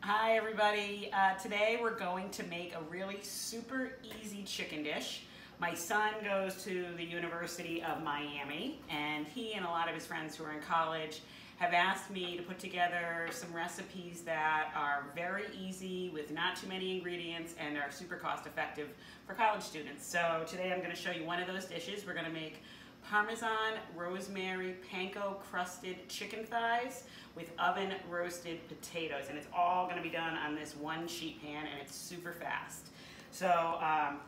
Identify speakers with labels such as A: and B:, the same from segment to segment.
A: Hi everybody. Today we're going to make a really super easy chicken dish. My son goes to the University of Miami, and he and a lot of his friends who are in college have asked me to put together some recipes that are very easy with not too many ingredients and are super cost effective for college students. So today I'm going to show you one of those dishes. We're going to make Parmesan rosemary panko crusted chicken thighs with oven roasted potatoes, and it's all going to be done on this one sheet pan, and it's super fast. So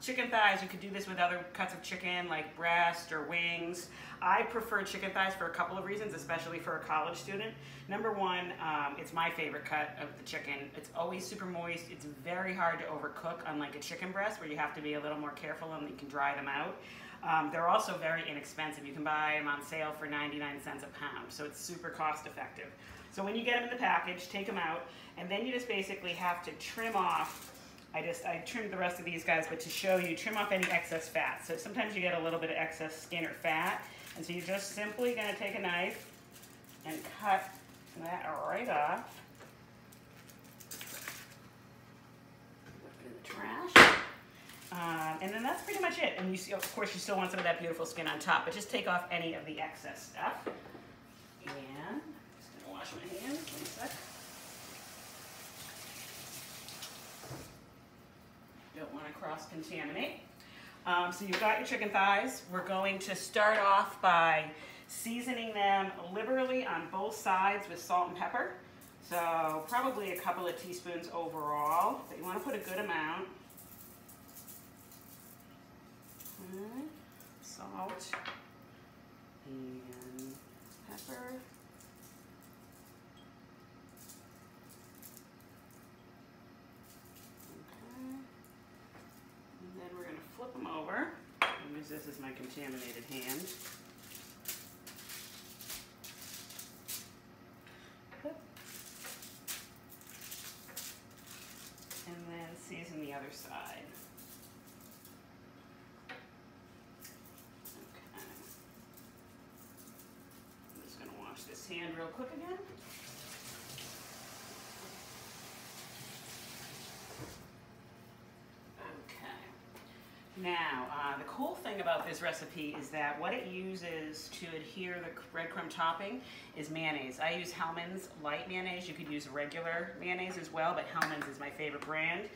A: chicken thighs, you could do this with other cuts of chicken like breast or wings. I prefer chicken thighs for a couple of reasons, especially for a college student. Number one, it's my favorite cut of the chicken. It's always super moist. It's very hard to overcook, unlike a chicken breast where you have to be a little more careful and you can dry them out. They're also very inexpensive. You can buy them on sale for 99 cents a pound, so it's super cost effective. So when you get them in the package, take them out, and then you just basically have to trim off. I trimmed the rest of these guys, but to show you, trim off any excess fat. So sometimes you get a little bit of excess skin or fat, and so you're just simply going to take a knife and cut that right off. Put it in the trash. And then that's pretty much it. And you see, of course, you still want some of that beautiful skin on top, but just take off any of the excess stuff. And I'm just going to wash my hands. 1 sec. Don't want to cross-contaminate. So you've got your chicken thighs. We're going to start off by seasoning them liberally on both sides with salt and pepper. So probably a couple of teaspoons overall, but you want to put a good amount. Salt and pepper. Okay. And then we're going to flip them over. I'll use this as my contaminated hand. And then season the other side. This hand real quick again. Okay. Now, the cool thing about this recipe is that what it uses to adhere the breadcrumb topping is mayonnaise. I use Hellmann's light mayonnaise. You could use regular mayonnaise as well, but Hellmann's is my favorite brand.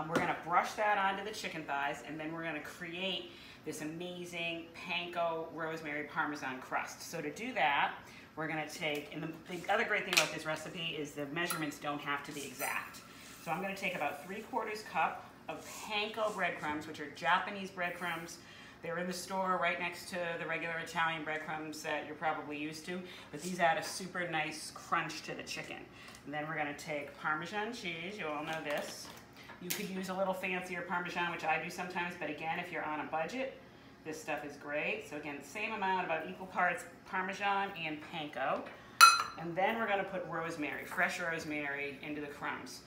A: We're going to brush that onto the chicken thighs, and then we're going to create this amazing panko rosemary parmesan crust. So to do that, we're going to take, and the other great thing about this recipe is the measurements don't have to be exact. So I'm going to take about 3/4 cup of panko breadcrumbs, which are Japanese breadcrumbs. They're in the store right next to the regular Italian breadcrumbs that you're probably used to, but these add a super nice crunch to the chicken. And then we're going to take Parmesan cheese. You all know this. You could use a little fancier Parmesan, which I do sometimes, but again, if you're on a budget, this stuff is great. So again, same amount, about equal parts Parmesan and panko. And then we're gonna put rosemary, fresh rosemary, into the crumbs.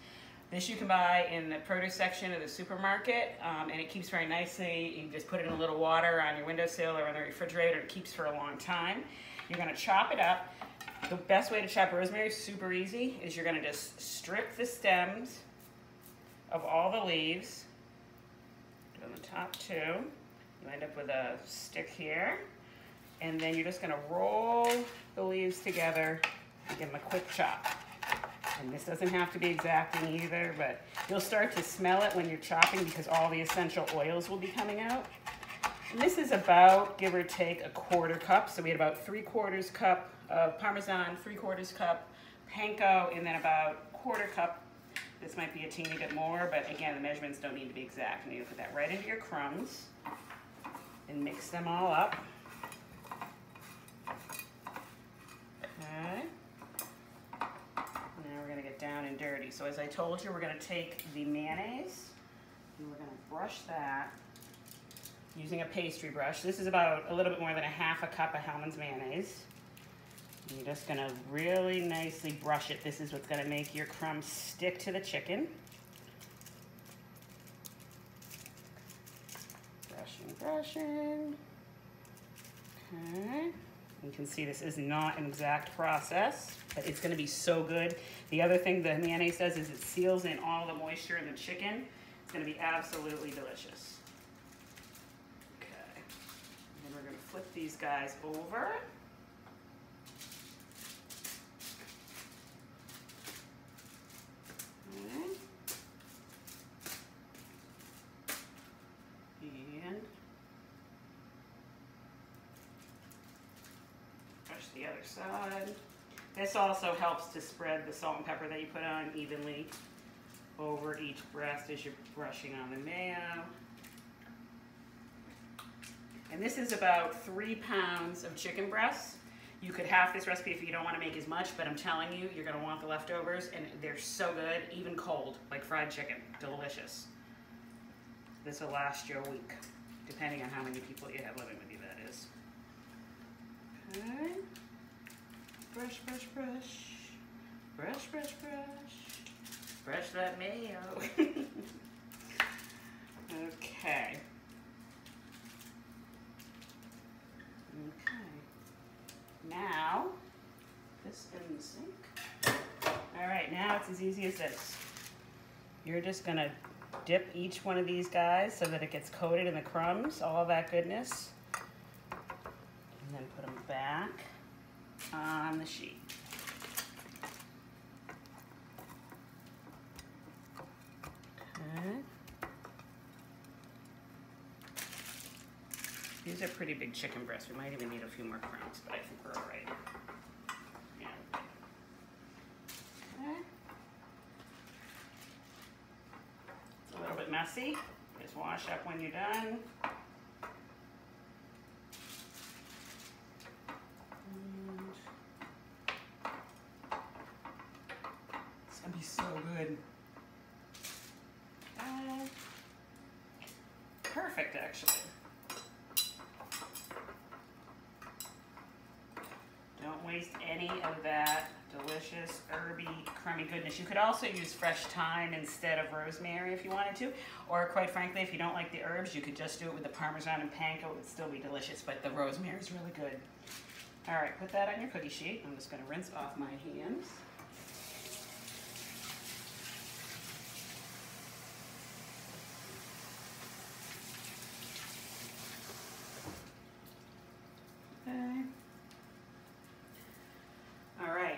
A: This you can buy in the produce section of the supermarket, and it keeps very nicely. You just put it in a little water on your windowsill or on the refrigerator. It keeps for a long time. You're gonna chop it up. The best way to chop rosemary, super easy, is you're gonna just strip the stems of all the leaves. On the top too. You end up with a stick here, and then you're just going to roll the leaves together and give them a quick chop. And this doesn't have to be exacting either, but you'll start to smell it when you're chopping because all the essential oils will be coming out. And this is about, give or take, a 1/4 cup. So we had about 3/4 cup of Parmesan, 3/4 cup panko, and then about 1/4 cup. This might be a teeny bit more, but again, the measurements don't need to be exact. You need to put that right into your crumbs and mix them all up. Okay. Now we're going to get down and dirty. So as I told you, we're going to take the mayonnaise and we're going to brush that using a pastry brush. This is about a little bit more than a 1/2 cup of Hellmann's mayonnaise. And you're just going to really nicely brush it. This is what's going to make your crumbs stick to the chicken. Brushing. Okay. You can see this is not an exact process. but it's gonna be so good. The other thing the mayonnaise does is it seals in all the moisture in the chicken. It's gonna be absolutely delicious. Okay, and then we're gonna flip these guys over. And brush the other side. This also helps to spread the salt and pepper that you put on evenly over each breast as you're brushing on the mayo. And this is about 3 pounds of chicken breasts. You could half this recipe if you don't want to make as much, but I'm telling you, you're going to want the leftovers, and they're so good, even cold, like fried chicken. Delicious. This will last you a week, depending on how many people you have living with you, that is. Okay. Brush, brush, brush. Brush, brush, brush. Brush that mayo. Okay. Okay. Now, this in the sink. All right, now it's as easy as this. You're just gonna dip each one of these guys so that it gets coated in the crumbs, all that goodness. And then put them back on the sheet. Okay. These are pretty big chicken breasts. We might even need a few more crumbs, but I think we're all right. Yeah. Okay. It's a little bit messy. Just wash up when you're done. And it's gonna be so good. Perfect, actually. Don't waste any of that delicious herby crummy goodness. You could also use fresh thyme instead of rosemary if you wanted to, or quite frankly, if you don't like the herbs, you could just do it with the Parmesan and panko. It would still be delicious, but the rosemary is really good. All right, put that on your cookie sheet. I'm just gonna rinse off my hands.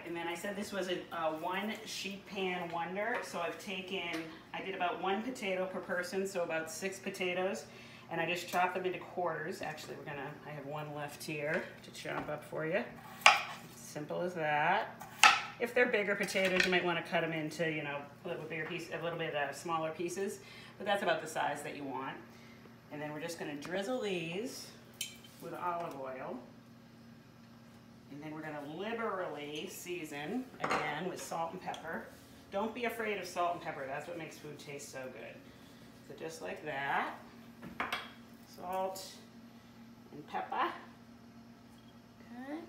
A: And then I said this was a one sheet pan wonder, so I did about 1 potato per person, so about 6 potatoes, and I just chopped them into quarters. Actually, I have one left here to chop up for you. Simple as that. If they're bigger potatoes, you might want to cut them into, you know, a little bit smaller pieces, but that's about the size that you want. And then we're just going to drizzle these with olive oil. And then we're going to liberally season, again, with salt and pepper. Don't be afraid of salt and pepper. That's what makes food taste so good. So just like that. Salt and pepper. Okay.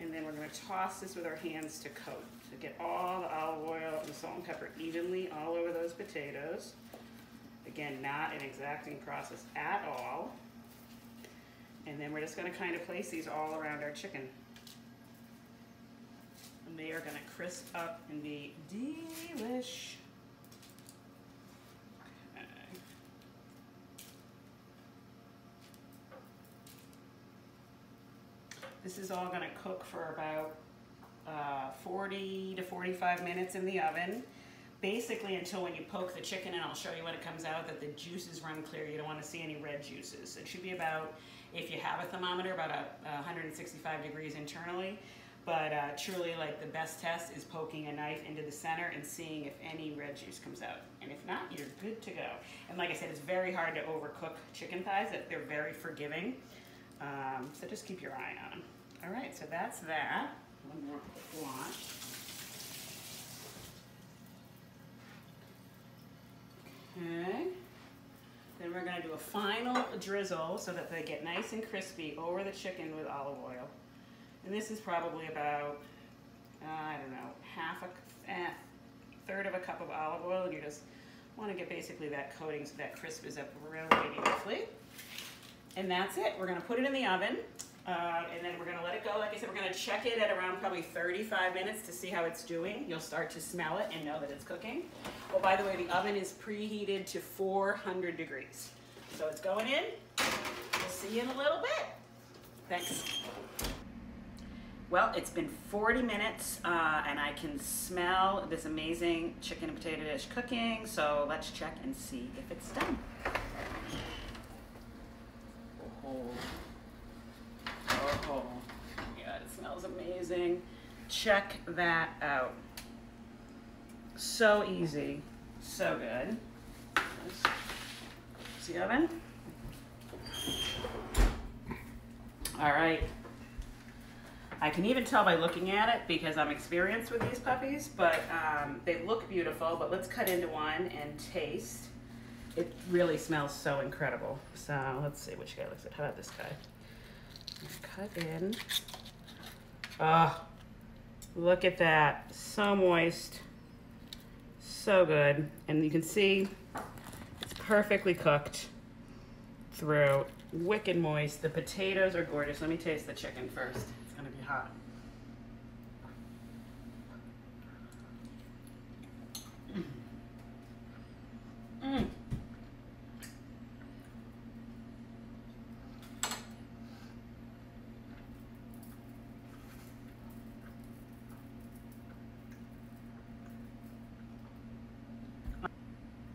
A: And then we're going to toss this with our hands to coat. So get all the olive oil and salt and pepper evenly all over those potatoes. Again, not an exacting process at all. And then we're just going to kind of place these all around our chicken. And they are going to crisp up and be delish. Okay. This is all going to cook for about 40 to 45 minutes in the oven. Basically until when you poke the chicken, and I'll show you when it comes out, that the juices run clear. You don't want to see any red juices. It should be about, if you have a thermometer, about 165 degrees internally. But truly, like, the best test is poking a knife into the center and seeing if any red juice comes out. And if not, you're good to go. And like I said, it's very hard to overcook chicken thighs. They're very forgiving. So just keep your eye on them. All right, so that's that. One more quick wash. Okay. Then we're going to do a final drizzle so that they get nice and crispy over the chicken with olive oil. And this is probably about, I don't know, third of a cup of olive oil. And you just want to get basically that coating so that crisp is up really beautifully. And that's it. We're going to put it in the oven And then we're gonna let it go. Like I said, we're gonna check it at around probably 35 minutes to see how it's doing. You'll start to smell it and know that it's cooking. Oh, by the way, the oven is preheated to 400 degrees. So it's going in. We'll see you in a little bit. Thanks. Well, it's been 40 minutes and I can smell this amazing chicken and potato dish cooking. So let's check and see if it's done. Oh, yeah, it smells amazing. Check that out. So easy, so good. See the oven? All right. I can even tell by looking at it because I'm experienced with these puppies, but they look beautiful. But let's cut into one and taste. It really smells so incredible. So let's see which guy looks at. How about this guy? Cut in. Oh, look at that. So moist. So good. And you can see it's perfectly cooked through. Wicked moist. The potatoes are gorgeous. Let me taste the chicken first. It's going to be hot. Mm.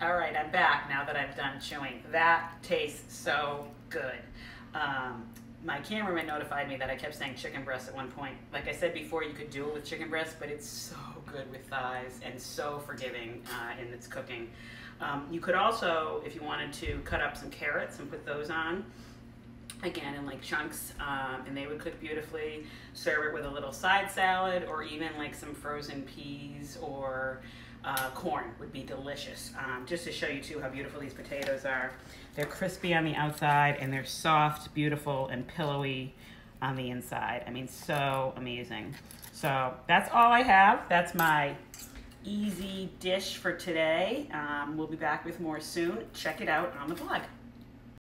A: All right, I'm back now that I've done chewing. That tastes so good. My cameraman notified me that I kept saying chicken breast at one point. Like I said before, you could do it with chicken breast, but it's so good with thighs and so forgiving in its cooking. You could also, if you wanted to, cut up some carrots and put those on, again, in like chunks, and they would cook beautifully. Serve it with a little side salad or even like some frozen peas or corn would be delicious. Just to show you too how beautiful these potatoes are. They're crispy on the outside and they're soft, beautiful, and pillowy on the inside. I mean, so amazing. So that's all I have. That's my easy dish for today. We'll be back with more soon. Check it out on the blog.